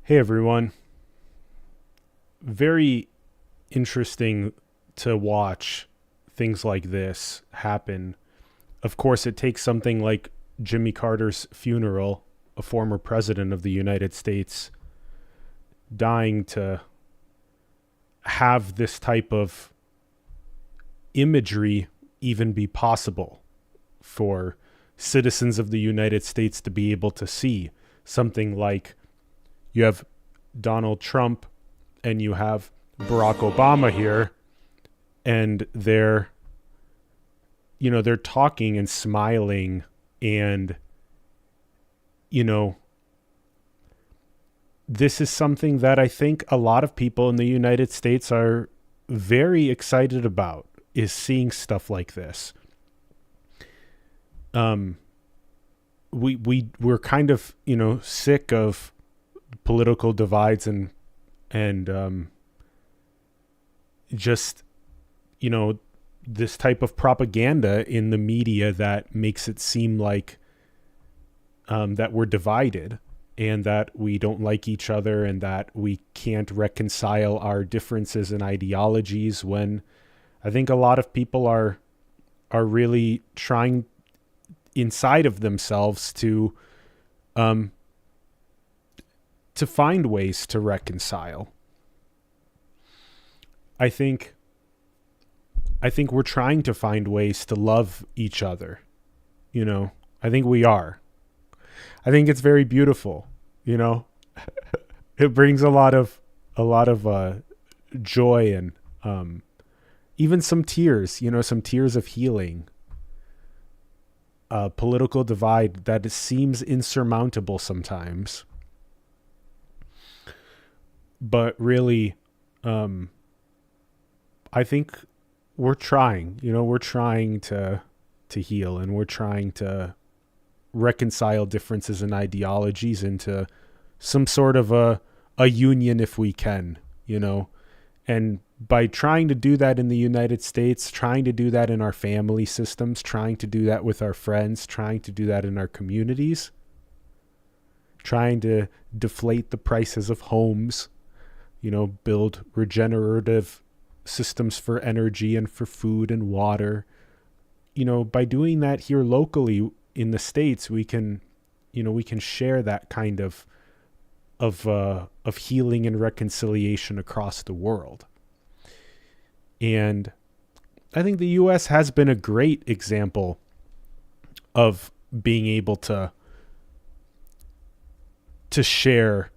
Hey everyone. Very interesting to watch things like this happen. Of course, it takes something like Jimmy Carter's funeral, a former president of the United States, dying to have this type of imagery even be possible for citizens of the United States to be able to see something like you have Donald Trump and you have Barack Obama here, and they're talking and smiling, and this is something that I think a lot of people in the United States are very excited about, is seeing stuff like this. We're kind of sick of political divides and just this type of propaganda in the media that makes it seem like that we're divided and that we don't like each other and that we can't reconcile our differences in ideologies, when I think a lot of people are really trying inside of themselves to find ways to reconcile. I think we're trying to find ways to love each other. I think we are. I think it's very beautiful. It brings a lot of joy and even some tears. Some tears of healing. A political divide that seems insurmountable sometimes, but really, I think we're trying. We're trying to heal, and we're trying to reconcile differences in ideologies into some sort of a union if we can, and by trying to do that in the United States, trying to do that in our family systems, trying to do that with our friends, trying to do that in our communities, trying to deflate the prices of homes, build regenerative systems for energy and for food and water. By doing that here locally in the States, we can share that kind of healing and reconciliation across the world. And I think the U.S. has been a great example of being able to share,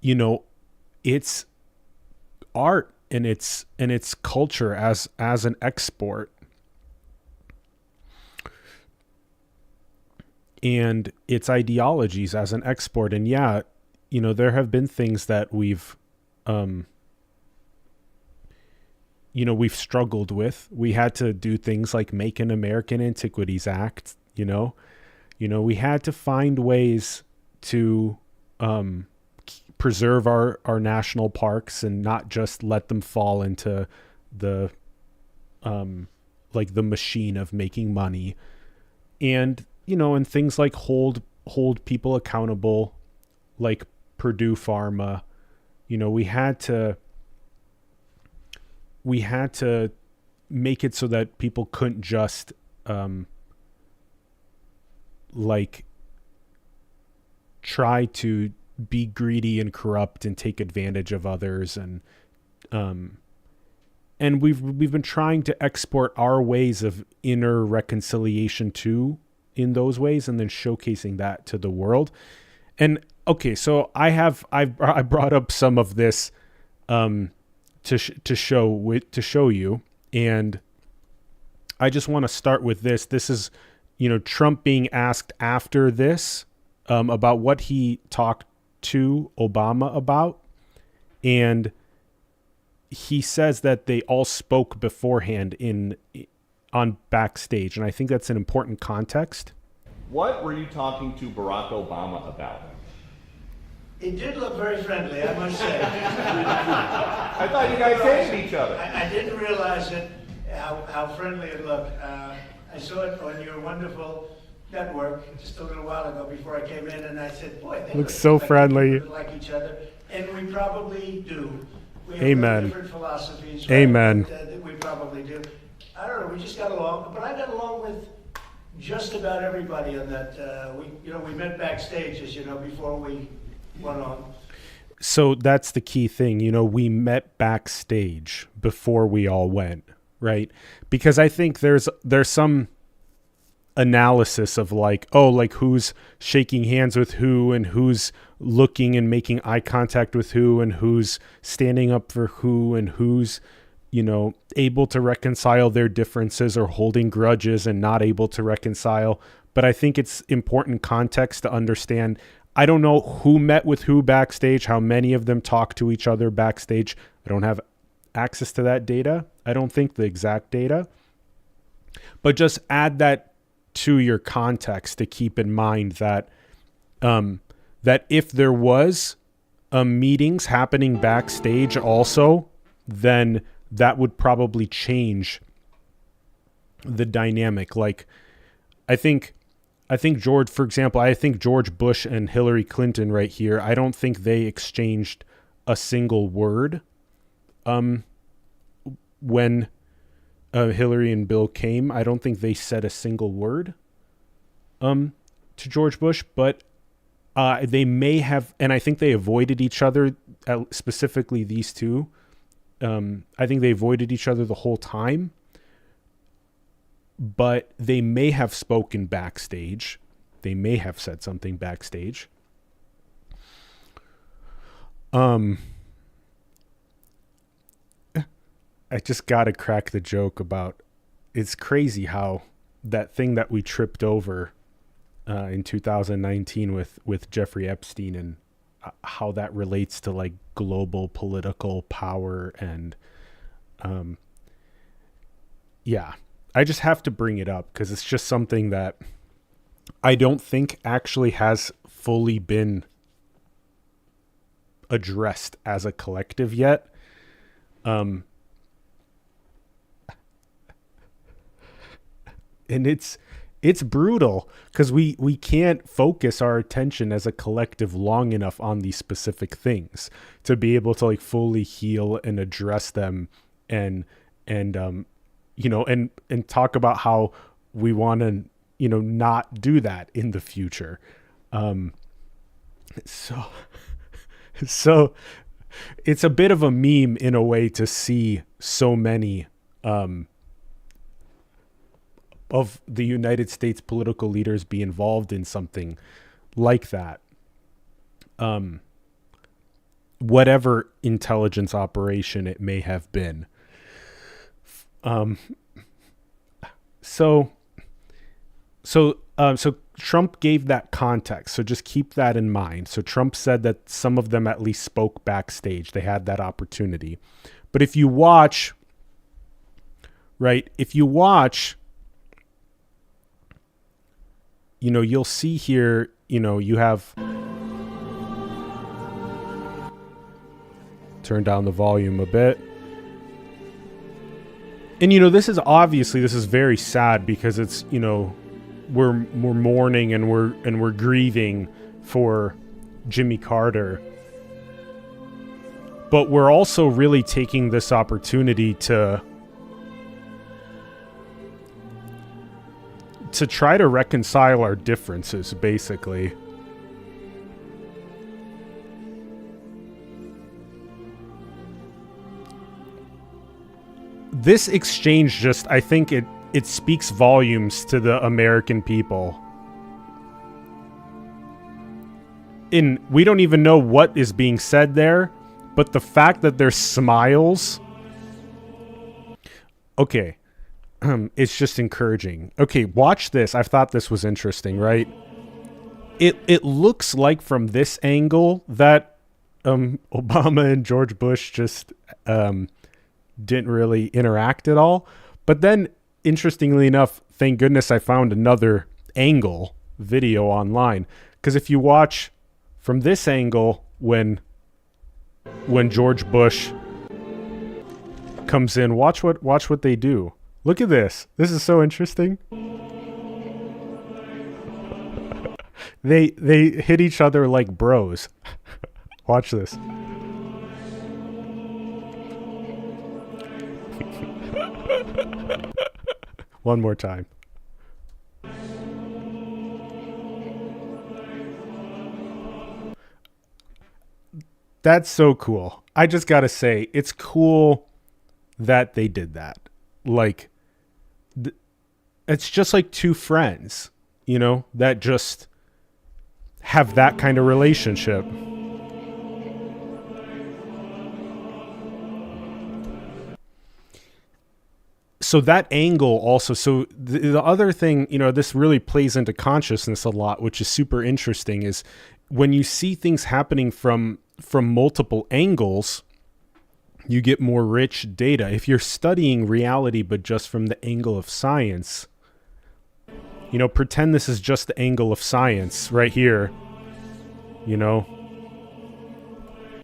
its art and its culture as an export, and its ideologies as an export. And there have been things that we've struggled with. We had to do things like make an American Antiquities Act. We had to find ways to preserve our national parks and not just let them fall into the the machine of making money. And and things like hold people accountable, like Purdue Pharma. We had to make it so that people couldn't just try to be greedy and corrupt and take advantage of others, and we've been trying to export our ways of inner reconciliation too, in those ways, and then showcasing that to the world. And okay, so I brought up some of this to show you, and I just want to start with this. This is Trump being asked after this about what he talked to Obama about, and he says that they all spoke beforehand on backstage, and I think that's an important context. What were you talking to Barack Obama about? He did look very friendly, I must say. I thought you guys hated each other. I didn't realize it, how friendly it looked. I saw it on your wonderful network just a little while ago before I came in, and I said, boy, they Looks so friendly. like each other, and we probably do. We have Amen. really different philosophies. Amen. That we probably do. I don't know, we just got along, but I got along with just about everybody on that. We met backstage, as you know, before we went on. So that's the key thing. We met backstage before we all went, right? Because I think there's some analysis of who's shaking hands with who and who's looking and making eye contact with who and who's standing up for who and who's able to reconcile their differences or holding grudges and not able to reconcile. But I think it's important context to understand. I don't know who met with who backstage, how many of them talk to each other backstage. I don't have access to that data. I don't think the exact data. But just add that to your context to keep in mind that that if there was meetings happening backstage also, then that would probably change the dynamic. Like, I think George, for example, I think George Bush and Hillary Clinton right here, I don't think they exchanged a single word when Hillary and Bill came. I don't think they said a single word to George Bush, but they may have, and I think they avoided each other, specifically these two. I think they avoided each other the whole time, but they may have spoken backstage. They may have said something backstage. I just got to crack the joke about, it's crazy how that thing that we tripped over in 2019 with Jeffrey Epstein and how that relates to like global political power. And I just have to bring it up because it's just something that I don't think actually has fully been addressed as a collective yet. And it's brutal because we can't focus our attention as a collective long enough on these specific things to be able to like fully heal and address them and talk about how we want to, not do that in the future. So it's a bit of a meme in a way to see so many, of the United States political leaders be involved in something like that. Whatever intelligence operation it may have been. So Trump gave that context. So just keep that in mind. So Trump said that some of them at least spoke backstage. They had that opportunity. But if you watch, you'll see here, you have, turn down the volume a bit. And, this is very sad because it's, we're mourning and we're grieving for Jimmy Carter. But we're also really taking this opportunity to try to reconcile our differences, basically. This exchange just, I think it speaks volumes to the American people. We don't even know what is being said there, but the fact that there's smiles, okay, it's just encouraging. Okay, watch this. I thought this was interesting, right? It looks like from this angle that Obama and George Bush just didn't really interact at all. But then, interestingly enough, thank goodness I found another angle video online. Because if you watch from this angle, when George Bush comes in, watch what they do. Look at this. This is so interesting. They hit each other like bros. Watch this. One more time. That's so cool. I just gotta say, it's cool that they did that. Like, it's just like two friends, you know, that just have that kind of relationship. So that angle also, so the other thing, you know, this really plays into consciousness a lot, which is super interesting, is when you see things happening from multiple angles, you get more rich data. If you're studying reality, but just from the angle of science, you know, pretend this is just the angle of science right here, you know,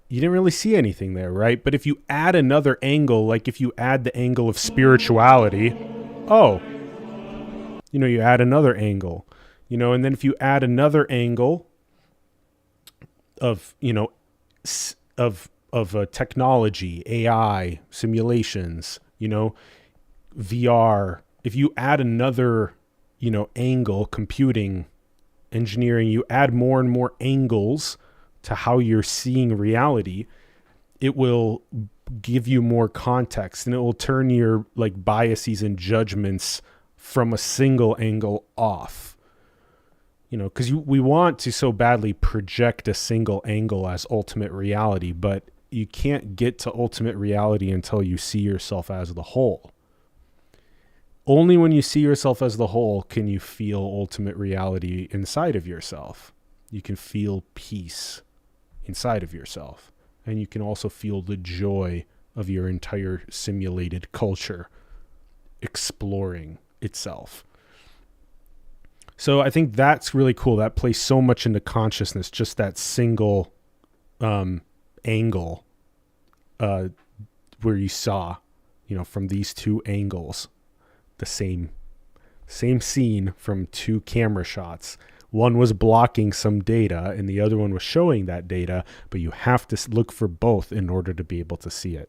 you didn't really see anything there, right? But if you add another angle, like if you add the angle of spirituality, oh, you know, you add another angle, you know, and then if you add another angle of, you know, of technology, AI, simulations, you know, VR, if you add another, you know, angle, computing, engineering, you add more and more angles to how you're seeing reality, it will give you more context, and it will turn your like biases and judgments from a single angle off. You know, because we want to so badly project a single angle as ultimate reality, but you can't get to ultimate reality until you see yourself as the whole. Only when you see yourself as the whole can you feel ultimate reality inside of yourself. You can feel peace inside of yourself. And you can also feel the joy of your entire simulated culture exploring itself. So I think that's really cool. That plays so much into consciousness, just that single angle where you saw, you know, from these two angles, the same scene from two camera shots. One was blocking some data and the other one was showing that data, but you have to look for both in order to be able to see it.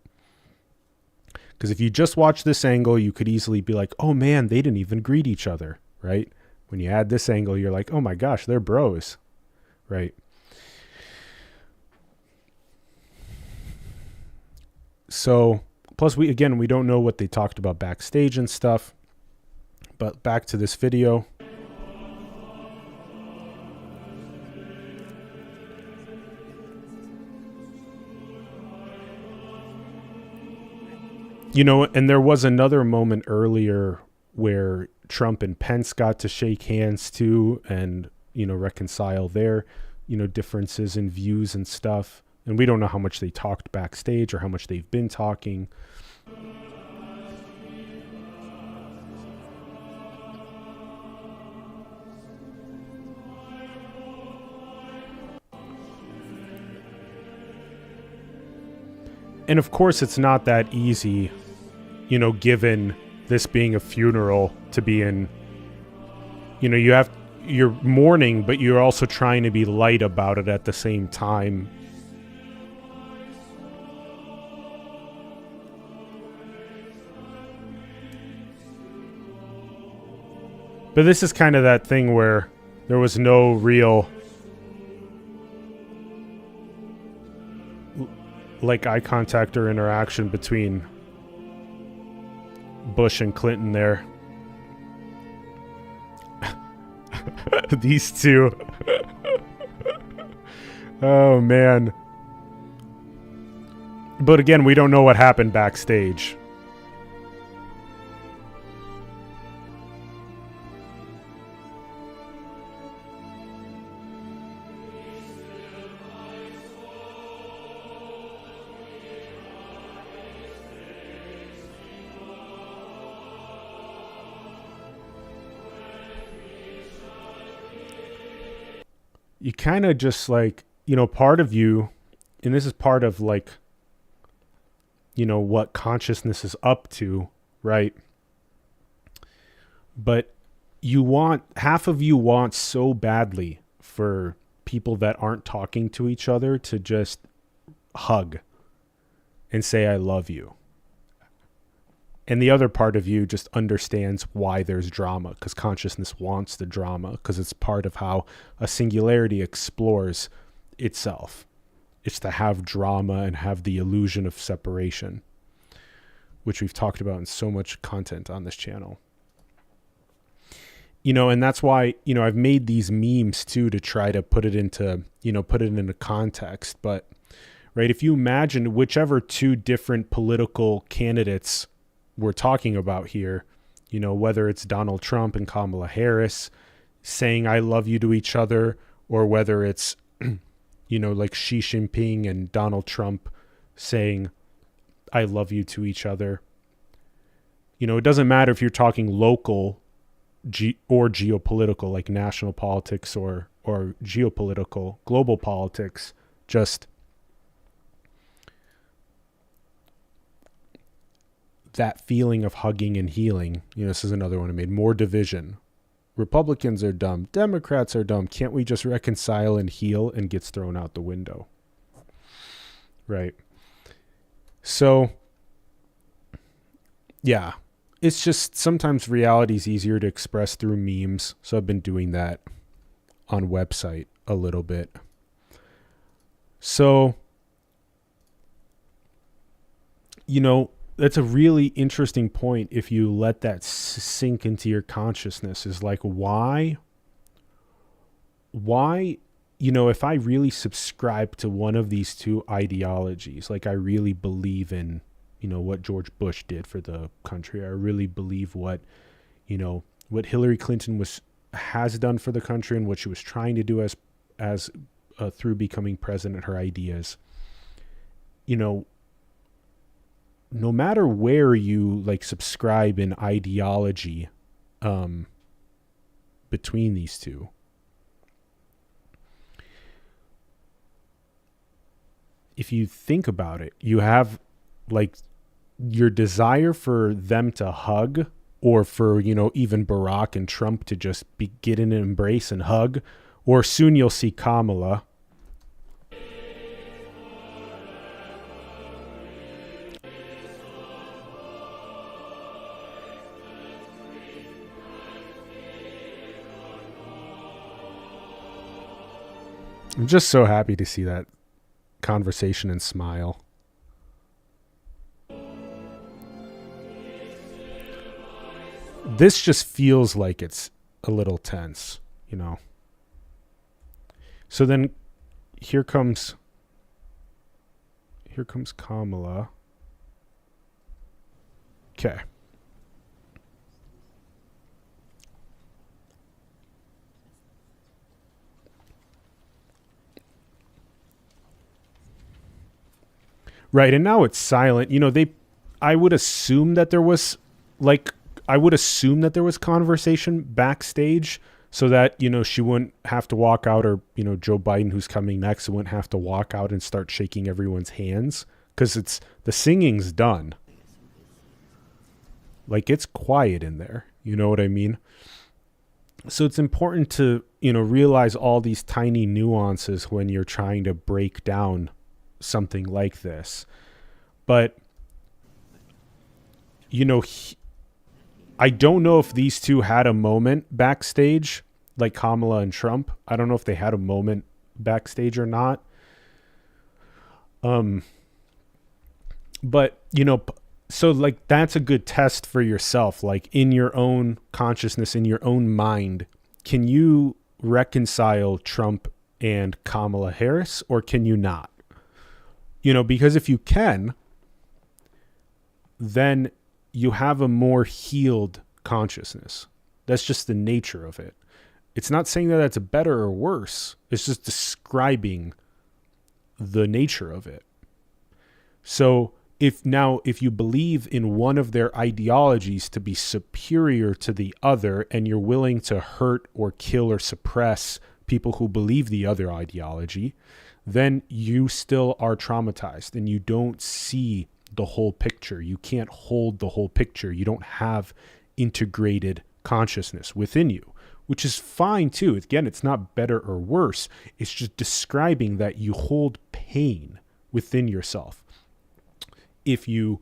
Because if you just watch this angle, you could easily be like, oh man, they didn't even greet each other, right? When you add this angle, you're like, oh my gosh, they're bros, right? So, plus we don't know what they talked about backstage and stuff. But back to this video. You know, and there was another moment earlier where Trump and Pence got to shake hands too and, you know, reconcile their, you know, differences in views and stuff. And we don't know how much they talked backstage or how much they've been talking. And of course, it's not that easy, you know, given this being a funeral, to be in, you know, you're mourning, but you're also trying to be light about it at the same time. But this is kind of that thing where there was no real like eye contact or interaction between Bush and Clinton there. These two. Oh man. But again, we don't know what happened backstage. You kind of just like, you know, part of you, and this is part of like, you know, what consciousness is up to, right? But half of you wants so badly for people that aren't talking to each other to just hug and say, I love you. And the other part of you just understands why there's drama, because consciousness wants the drama, because it's part of how a singularity explores itself. It's to have drama and have the illusion of separation, which we've talked about in so much content on this channel. And that's why, I've made these memes too, to try to put it into context. But, right, if you imagine whichever two different political candidates we're talking about here, whether it's Donald Trump and Kamala Harris saying I love you to each other, or whether it's, like Xi Jinping and Donald Trump saying I love you to each other. It doesn't matter if you're talking local or geopolitical, like national politics or geopolitical, global politics, just that feeling of hugging and healing. This is another one I made. More division. Republicans are dumb. Democrats are dumb. Can't we just reconcile and heal? And gets thrown out the window. Right. So, yeah. It's just sometimes reality is easier to express through memes. So I've been doing that on website a little bit. So, that's a really interesting point if you let that sink into your consciousness, is like, why, if I really subscribe to one of these two ideologies, like I really believe in, what George Bush did for the country. I really believe what Hillary Clinton has done for the country and what she was trying to do as through becoming president, her ideas, no matter where you subscribe in ideology, between these two, if you think about it, you have your desire for them to hug, or for, even Barack and Trump to just get in an embrace and hug, or soon you'll see Kamala. I'm just so happy to see that conversation and smile. This just feels like it's a little tense, So then here comes Kamala. Okay. Right, and now it's silent. I would assume that there was conversation backstage, so that, she wouldn't have to walk out, or, Joe Biden, who's coming next, wouldn't have to walk out and start shaking everyone's hands, because the singing's done. It's quiet in there. You know what I mean? So it's important to, realize all these tiny nuances when you're trying to break down something like this. But, I don't know if these two had a moment backstage, like Kamala and Trump. I don't know if they had a moment backstage or not. But, so that's a good test for yourself. In your own consciousness, in your own mind, can you reconcile Trump and Kamala Harris, or can you not? Because if you can, then you have a more healed consciousness. That's just the nature of it. It's not saying that that's better or worse. It's just describing the nature of it. So if you believe in one of their ideologies to be superior to the other, and you're willing to hurt or kill or suppress people who believe the other ideology, then you still are traumatized and you don't see the whole picture. You can't hold the whole picture. You don't have integrated consciousness within you, which is fine too. Again, it's not better or worse. It's just describing that you hold pain within yourself. If you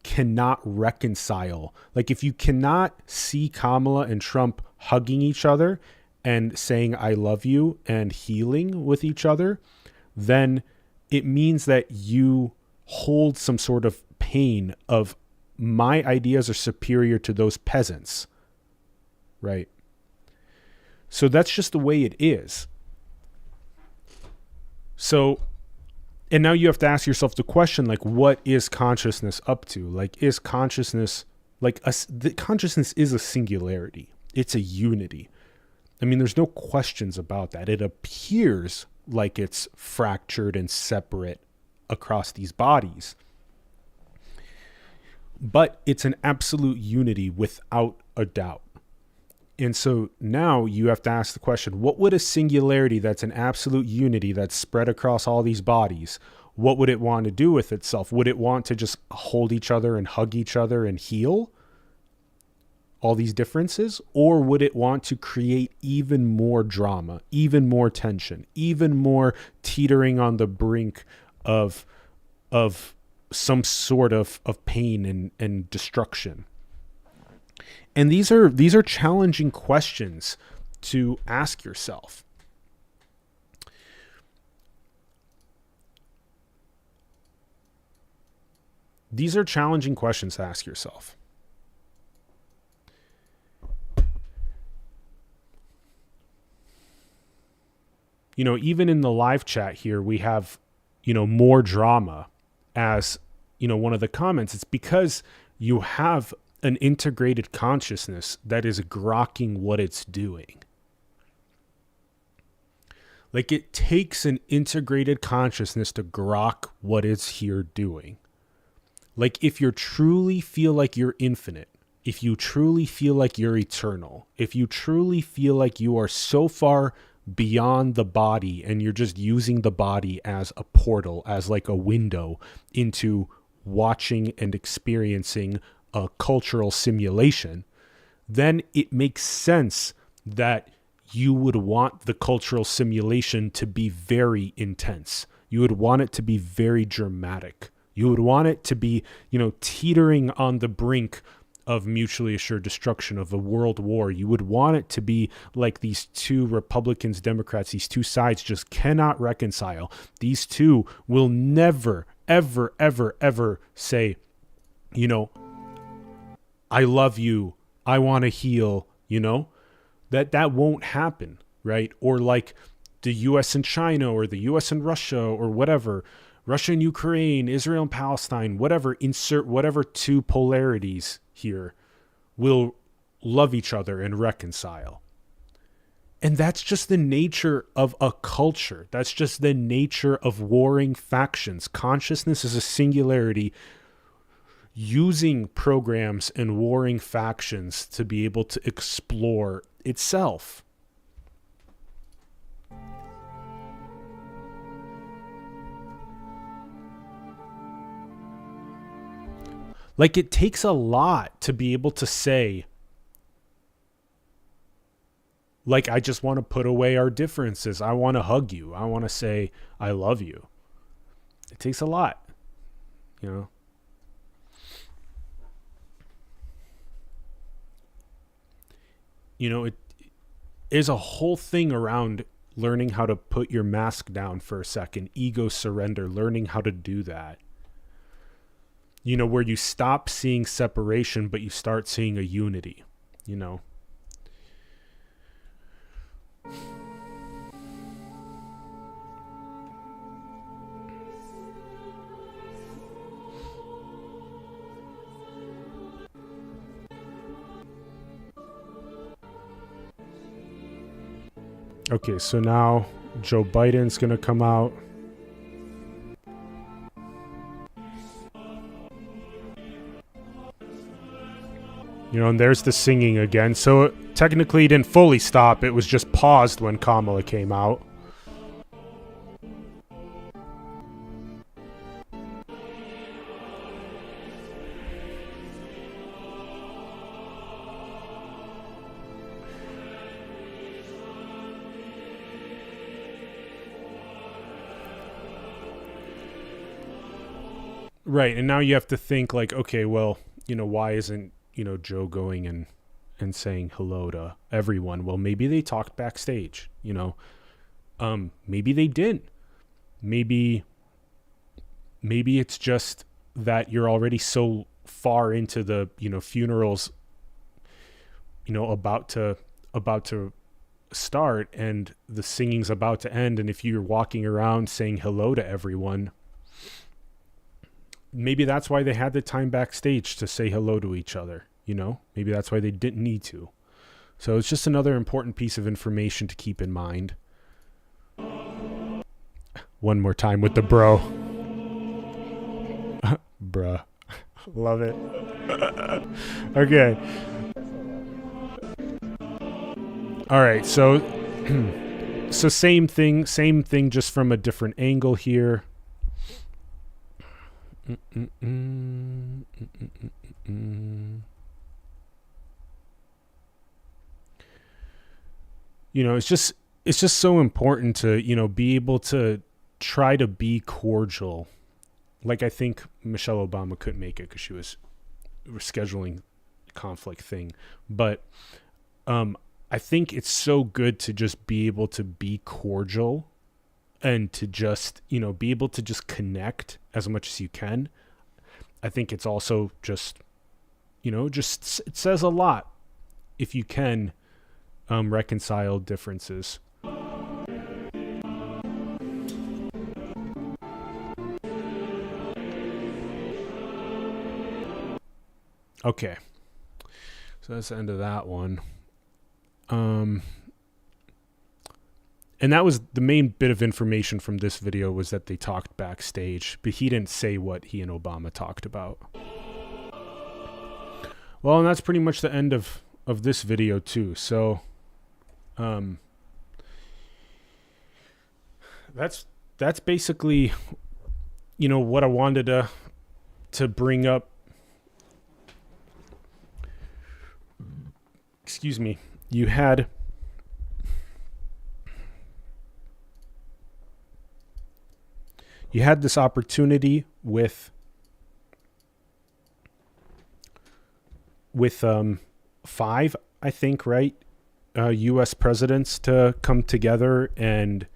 cannot reconcile, like if you cannot see Kamala and Trump hugging each other and saying I love you and healing with each other, then it means that you hold some sort of pain of my ideas are superior to those peasants, right? So that's just the way it is. So, and now you have to ask yourself the question, like, what is consciousness up to? Like, is consciousness, the consciousness is a singularity. It's a unity. I mean, there's no questions about that. It appears like it's fractured and separate across these bodies, but it's an absolute unity without a doubt. And so now you have to ask the question, what would a singularity that's an absolute unity that's spread across all these bodies, what would it want to do with itself? Would it want to just hold each other and hug each other and heal all these differences? Or would it want to create even more drama, even more tension, even more teetering on the brink of some sort of pain and destruction? And these are challenging questions to ask yourself. These are challenging questions to ask yourself. You know, even in the live chat here, we have, you know, more drama as, you know, one of the comments. It's because you have an integrated consciousness that is grokking what it's doing. Like, it takes an integrated consciousness to grok what it's here doing. Like, if you truly feel like you're infinite, if you truly feel like you're eternal, if you truly feel like you are so far beyond the body and you're just using the body as a portal, as like a window into watching and experiencing a cultural simulation, then it makes sense that you would want the cultural simulation to be very intense. You would want it to be very dramatic. You would want it to be, you know, teetering on the brink of mutually assured destruction, of a world war. You would want it to be like these two Republicans, Democrats, these two sides just cannot reconcile. These two will never, ever, ever, ever say, you know, I love you, I want to heal, you know, that won't happen, right? Or like the US and China, or the US and Russia, or whatever, Russia and Ukraine, Israel and Palestine, whatever, insert whatever two polarities here, will love each other and reconcile. And that's just the nature of a culture. That's just the nature of warring factions. Consciousness is a singularity using programs and warring factions to be able to explore itself. Like, it takes a lot to be able to say, like, I just want to put away our differences. I want to hug you. I want to say, I love you. It takes a lot, you know? You know, it is a whole thing around learning how to put your mask down for a second, ego surrender, learning how to do that. You know, where you stop seeing separation, but you start seeing a unity, you know. Okay, so now Joe Biden's going to come out. You know, and there's the singing again. So technically it didn't fully stop. It was just paused when Kamala came out. Right. And now you have to think like, okay, well, why isn't, Joe going and saying hello to everyone? Well, maybe they talked backstage, maybe they didn't. Maybe it's just that you're already so far into the, funerals, about to start and the singing's about to end. And if you're walking around saying hello to everyone, maybe that's why they had the time backstage to say hello to each other. Maybe that's why they didn't need to. So it's just another important piece of information to keep in mind. One more time with the bro. Bruh. Love it. Okay. All right. So same thing, just from a different angle here. It's just so important to, be able to try to be cordial. Like, I think Michelle Obama couldn't make it because she was scheduling conflict thing. But I think it's so good to just be able to be cordial and to just, be able to just connect as much as you can. I think it's also just, it says a lot if you can reconcile differences. Okay. So that's the end of that one. And that was the main bit of information from this video, was that they talked backstage, but he didn't say what he and Obama talked about. Well, and that's pretty much the end of this video too. So, that's basically, what I wanted to bring up. Excuse me. You had this opportunity with 5, I think, right? U.S. presidents to come together and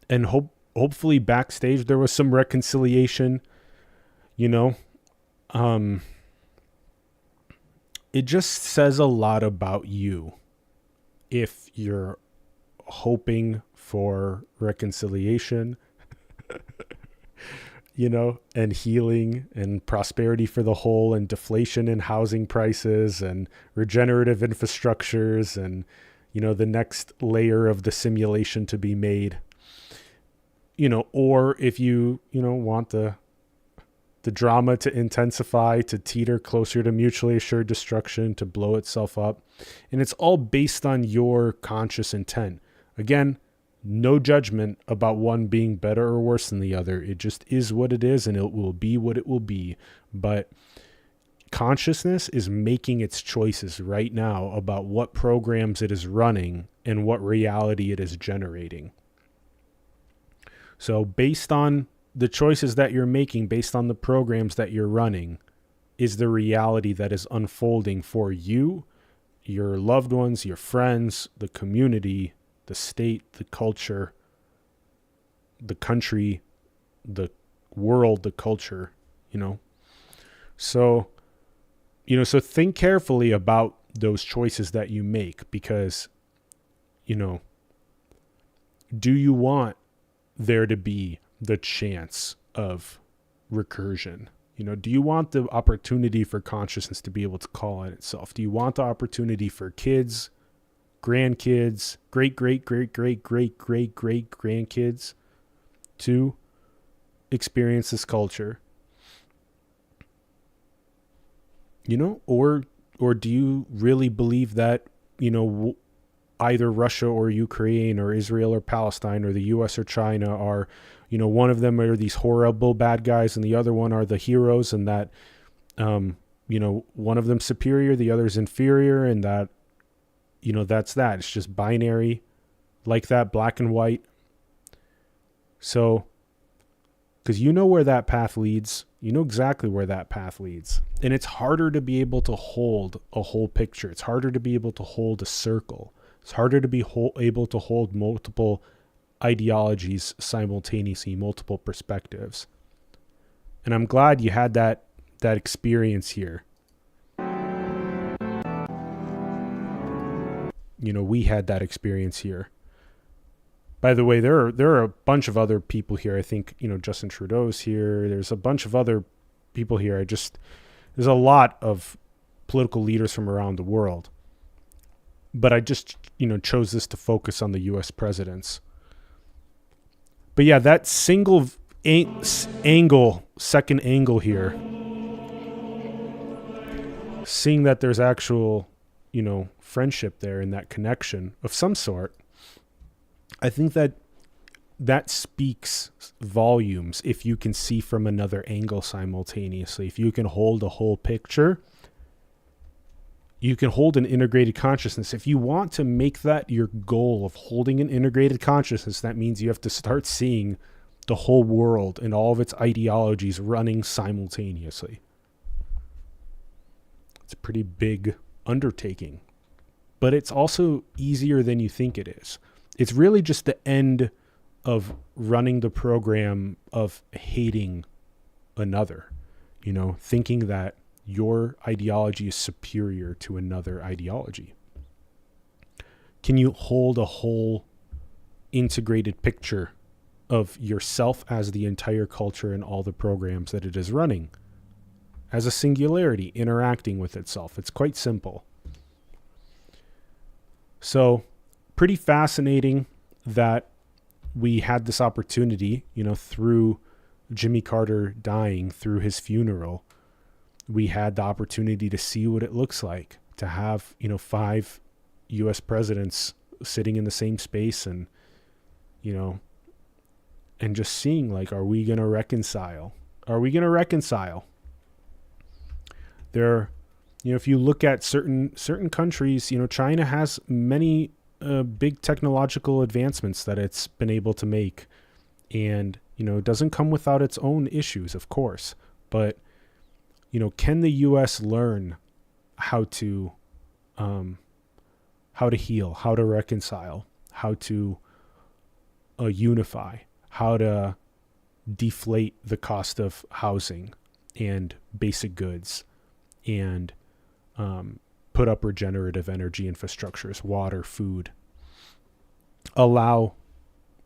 hopefully backstage there was some reconciliation, it just says a lot about you if you're hoping for reconciliation, and healing and prosperity for the whole, and deflation in housing prices and regenerative infrastructures and, the next layer of the simulation to be made, or if you, want the drama to intensify, to teeter closer to mutually assured destruction, to blow itself up. And it's all based on your conscious intent. Again, no judgment about one being better or worse than the other. It just is what it is, and it will be what it will be. But consciousness is making its choices right now about what programs it is running and what reality it is generating. So based on the choices that you're making, based on the programs that you're running, is the reality that is unfolding for you, your loved ones, your friends, the community, the state, the culture, the country, the world, the culture, So, so think carefully about those choices that you make, because, do you want there to be the chance of recursion? Do you want the opportunity for consciousness to be able to call on itself? Do you want the opportunity for kids, grandkids, great grandkids to experience this culture? Or do you really believe that, either Russia or Ukraine or Israel or Palestine or the US or China are, one of them are these horrible bad guys and the other one are the heroes, and that, one of them's superior, the other's inferior, and that, that's that. It's just binary like that, black and white. So because you know where that path leads. You know exactly where that path leads. And it's harder to be able to hold a whole picture. It's harder to be able to hold a circle. It's harder to be able to hold multiple ideologies simultaneously, multiple perspectives. And I'm glad you had that experience here. You know, we had that experience here. By the way, there are a bunch of other people here. I think, you know, Justin Trudeau's here. There's a bunch of other people here. There's a lot of political leaders from around the world. But I just, you know, chose this to focus on the U.S. presidents. But yeah, that single second angle here, seeing that there's actual, you know, friendship there and that connection of some sort, I think that speaks volumes if you can see from another angle simultaneously. If you can hold a whole picture, you can hold an integrated consciousness. If you want to make that your goal of holding an integrated consciousness, that means you have to start seeing the whole world and all of its ideologies running simultaneously. It's a pretty big undertaking, but it's also easier than you think it is. It's really just the end of running the program of hating another, you know, thinking that your ideology is superior to another ideology. Can you hold a whole integrated picture of yourself as the entire culture and all the programs that it is running as a singularity interacting with itself? It's quite simple. So pretty fascinating that we had this opportunity, you know, through Jimmy Carter dying, through his funeral. We had the opportunity to see what it looks like to have, you know, 5 U.S. presidents sitting in the same space and, you know, and just seeing, like, are we going to reconcile? Are we going to reconcile? There, you know, if you look at certain countries, you know, China has many big technological advancements that it's been able to make. And, you know, it doesn't come without its own issues, of course. But, you know, can the U.S. learn how to heal, how to reconcile, how to unify, how to deflate the cost of housing and basic goods, and put up regenerative energy infrastructures, water, food, allow,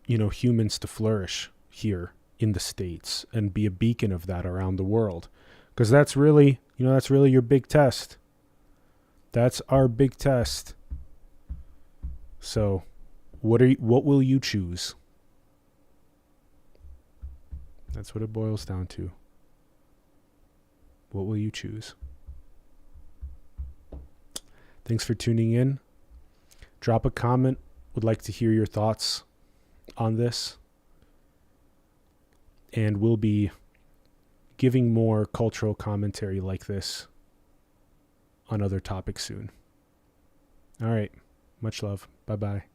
you know, humans to flourish here in the States and be a beacon of that around the world. Because that's really, you know, that's really your big test. That's our big test. So what will you choose? That's what it boils down to. What will you choose? Thanks for tuning in. Drop a comment. Would like to hear your thoughts on this. And we'll be giving more cultural commentary like this on other topics soon. All right. Much love. Bye-bye.